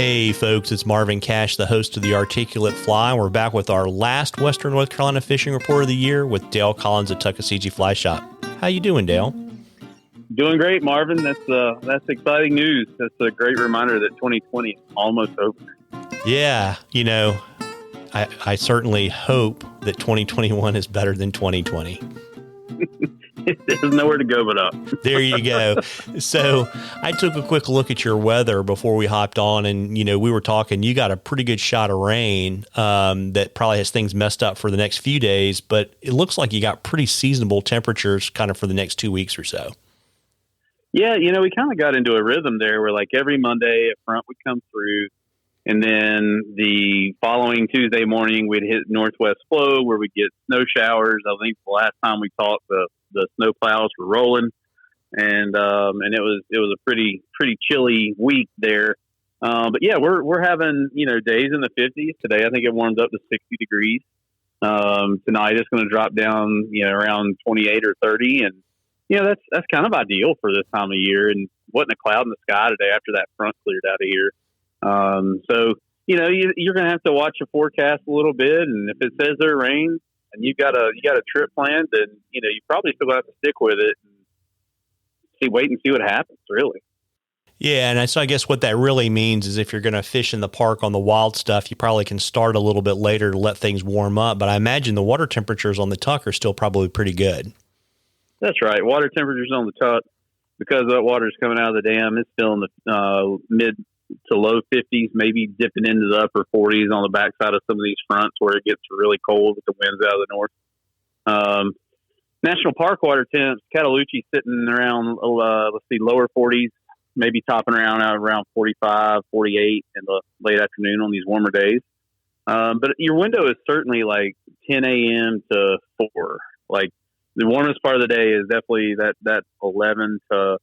Hey folks, it's Marvin Cash, the host of The Articulate Fly. We're back with our last Western North Carolina fishing report of the year with Dale Collins at Tuckaseegee Fly Shop. How you doing, Dale? Doing great, Marvin. That's exciting news. That's a great reminder that 2020 is almost over. Yeah, I certainly hope that 2021 is better than 2020. There's nowhere to go but up. There you go. So I took a quick look at your weather before we hopped on, and we were talking. You got a pretty good shot of rain that probably has things messed up for the next few days, but it looks like you got pretty seasonable temperatures kind of for the next 2 weeks or so. Yeah, we kind of got into a rhythm there where like every Monday a front would come through, and then the following Tuesday morning we'd hit northwest flow where we'd get snow showers. I think the last time we talked, the snow plows were rolling, and it was a pretty chilly week there. But yeah, we're having days in the 50s today. I think it warmed up to 60 degrees. Tonight it's going to drop down around 28 or 30, and that's kind of ideal for this time of year. And wasn't a cloud in the sky today after that front cleared out of here. So you're going to have to watch the forecast a little bit, and if it says there rain and you got a trip planned, then you probably still have to stick with it and wait and see what happens, really. Yeah, and so I guess what that really means is if you're going to fish in the park on the wild stuff, you probably can start a little bit later to let things warm up. But I imagine the water temperatures on the Tuck are still probably pretty good. That's right. Water temperatures on the Tuck, because that water is coming out of the dam, it's still in the mid to low 50s, maybe dipping into the upper 40s on the backside of some of these fronts where it gets really cold with the winds out of the north. National Park water temps, Cataloochee sitting around, lower 40s, maybe topping around 45, 48 in the late afternoon on these warmer days. But your window is certainly like 10 a.m. to 4. Like the warmest part of the day is definitely that 11 to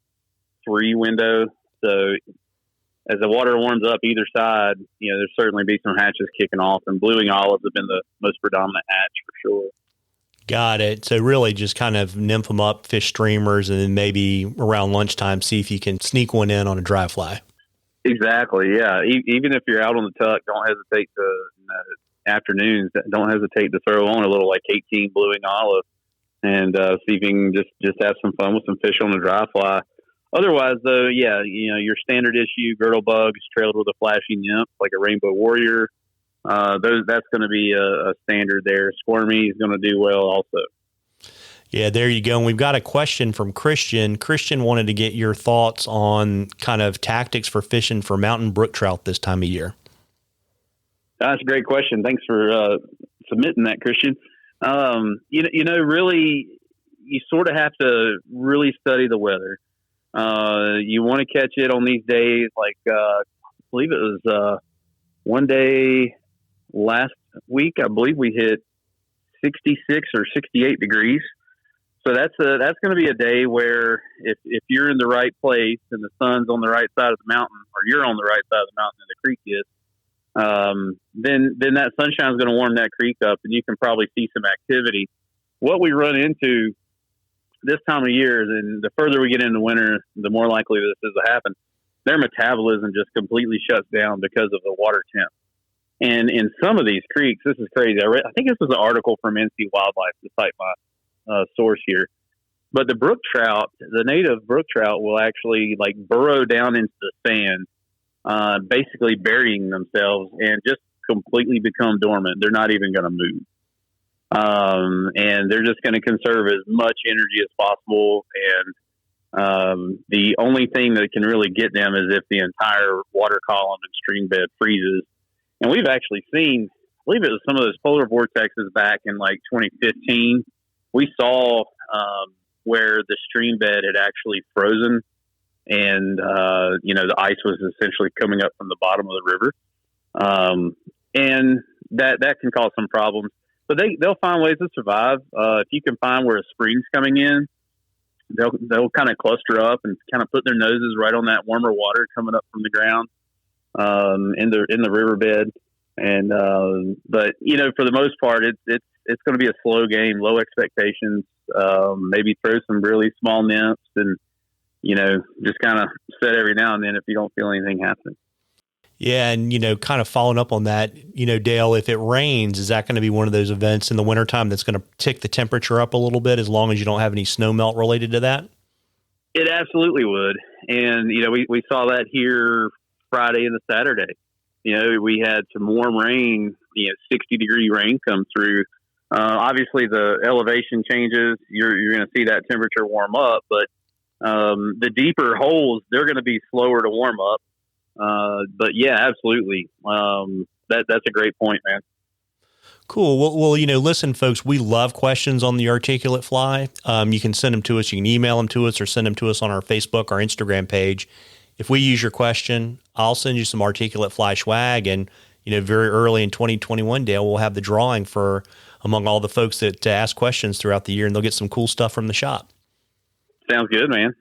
3 window. So as the water warms up either side, there's certainly be some hatches kicking off, and blueing olives have been the most predominant hatch for sure. Got it. So really just kind of nymph them up, fish streamers, and then maybe around lunchtime, see if you can sneak one in on a dry fly. Exactly. Yeah. Even if you're out on the Tuck, don't hesitate to afternoons. Don't hesitate to throw on a little like 18 blueing olive and see if you can just have some fun with some fish on the dry fly. Otherwise, though, yeah, your standard issue girdle bugs trailed with a flashy nymph like a rainbow warrior. That's going to be a standard there. Squirmy is going to do well also. Yeah, there you go. And we've got a question from Christian. Christian wanted to get your thoughts on kind of tactics for fishing for mountain brook trout this time of year. That's a great question. Thanks for submitting that, Christian. Really, you sort of have to really study the weather. You want to catch it on these days, like I believe it was one day last week. I believe we hit 66 or 68 degrees. So that's going to be a day where if you're in the right place and the sun's on the right side of the mountain, or you're on the right side of the mountain and the creek is, then that sunshine is going to warm that creek up, and you can probably see some activity. What we run into this time of year, and the further we get into winter, the more likely this is to happen. Their metabolism just completely shuts down because of the water temp. And in some of these creeks, this is crazy. I think this was an article from NC Wildlife to cite my source here. But the brook trout, the native brook trout, will actually like burrow down into the sand, basically burying themselves and just completely become dormant. They're not even going to move. And they're just going to conserve as much energy as possible. And the only thing that can really get them is if the entire water column and stream bed freezes. And we've actually seen, I believe it was some of those polar vortexes back in like 2015. We saw where the stream bed had actually frozen, and the ice was essentially coming up from the bottom of the river. And that can cause some problems. But they'll find ways to survive. If you can find where a spring's coming in, they'll kind of cluster up and kind of put their noses right on that warmer water coming up from the ground in the riverbed. And but for the most part, it's going to be a slow game, low expectations. Maybe throw some really small nymphs and just kind of set every now and then if you don't feel anything happening. Yeah. And, kind of following up on that, Dale, if it rains, is that going to be one of those events in the wintertime that's going to tick the temperature up a little bit as long as you don't have any snow melt related to that? It absolutely would. And, we saw that here Friday and the Saturday. We had some warm rain, 60-degree rain come through. Obviously, the elevation changes. You're going to see that temperature warm up, but the deeper holes, they're going to be slower to warm up. But yeah, absolutely. That's a great point, man. Cool. Well, listen, folks, we love questions on the articulate fly. You can send them to us. You can email them to us or send them to us on our Facebook or Instagram page. If we use your question, I'll send you some articulate fly swag. And, very early in 2021, Dale, we'll have the drawing for among all the folks that ask questions throughout the year, and they'll get some cool stuff from the shop. Sounds good, man.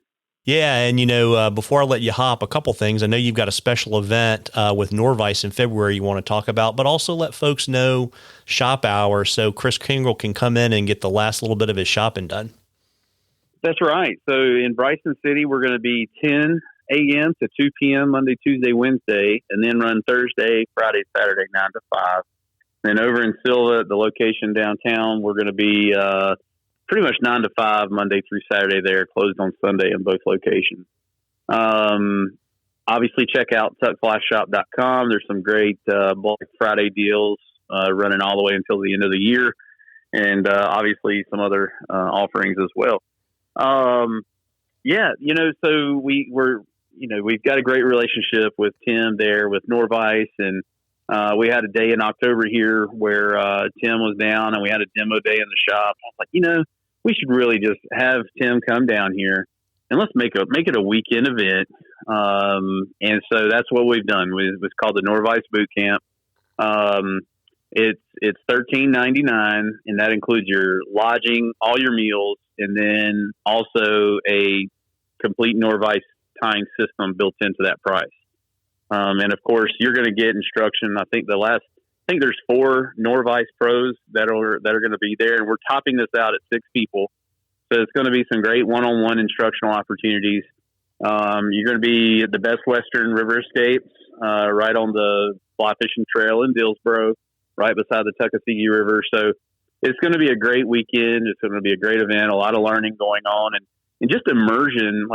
Yeah. And, before I let you hop, a couple things. I know you've got a special event with Norvise in February you want to talk about, but also let folks know shop hours so Chris Kingle can come in and get the last little bit of his shopping done. That's right. So in Bryson City, we're going to be 10 a.m. to 2 p.m. Monday, Tuesday, Wednesday, and then run Thursday, Friday, Saturday, 9 to 5. Then over in Silva, the location downtown, we're going to be pretty much 9 to 5 Monday through Saturday there, closed on Sunday in both locations. Obviously, check out tuckflyshop.com. There's some great Black Friday deals running all the way until the end of the year, and obviously some other offerings as well. So we've got a great relationship with Tim there with Norvise, and we had a day in October here where Tim was down and we had a demo day in the shop. I was like, we should really just have Tim come down here and let's make it a weekend event. And so that's what we've done. It's called the Norvise Boot Camp. It's $13.99, and that includes your lodging, all your meals, and then also a complete Norvise tying system built into that price. And of course, you're going to get instruction. I think there's 4 Norvise pros that are going to be there, and we're topping this out at 6 people. So it's going to be some great one-on-one instructional opportunities. You're going to be at the Best Western River Escapes, right on the fly fishing trail in Dillsboro, right beside the Tuckaseegee River. So it's going to be a great weekend. It's going to be a great event, a lot of learning going on, and just immersion,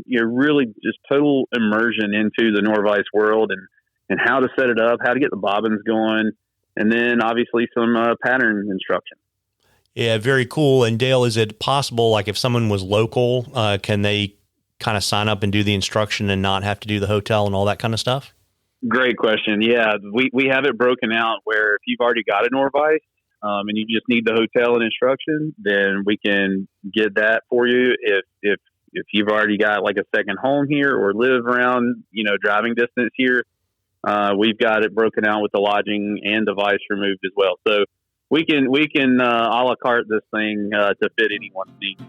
really just total immersion into the Norvise world and how to set it up, how to get the bobbins going, and then obviously some pattern instruction. Yeah, very cool. And Dale, is it possible, like if someone was local, can they kind of sign up and do the instruction and not have to do the hotel and all that kind of stuff? Great question. Yeah, we have it broken out where if you've already got a Norvise and you just need the hotel and instruction, then we can get that for you. If you've already got like a second home here or live around, driving distance here, we've got it broken out with the lodging and device removed as well. So we can a la carte this thing to fit anyone's needs.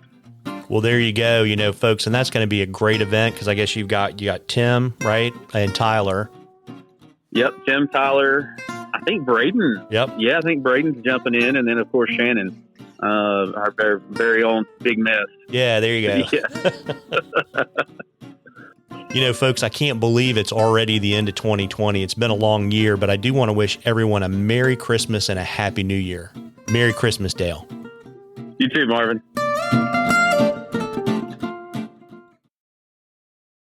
Well, there you go, folks, and that's going to be a great event because I guess you got Tim, right, and Tyler. Yep, Tim, Tyler, I think Braden. Yep. Yeah, I think Braden's jumping in, and then of course Shannon, our very own Big Mess. Yeah, there you go. Yeah. Folks, I can't believe it's already the end of 2020. It's been a long year, but I do want to wish everyone a Merry Christmas and a Happy New Year. Merry Christmas, Dale. You too, Marvin.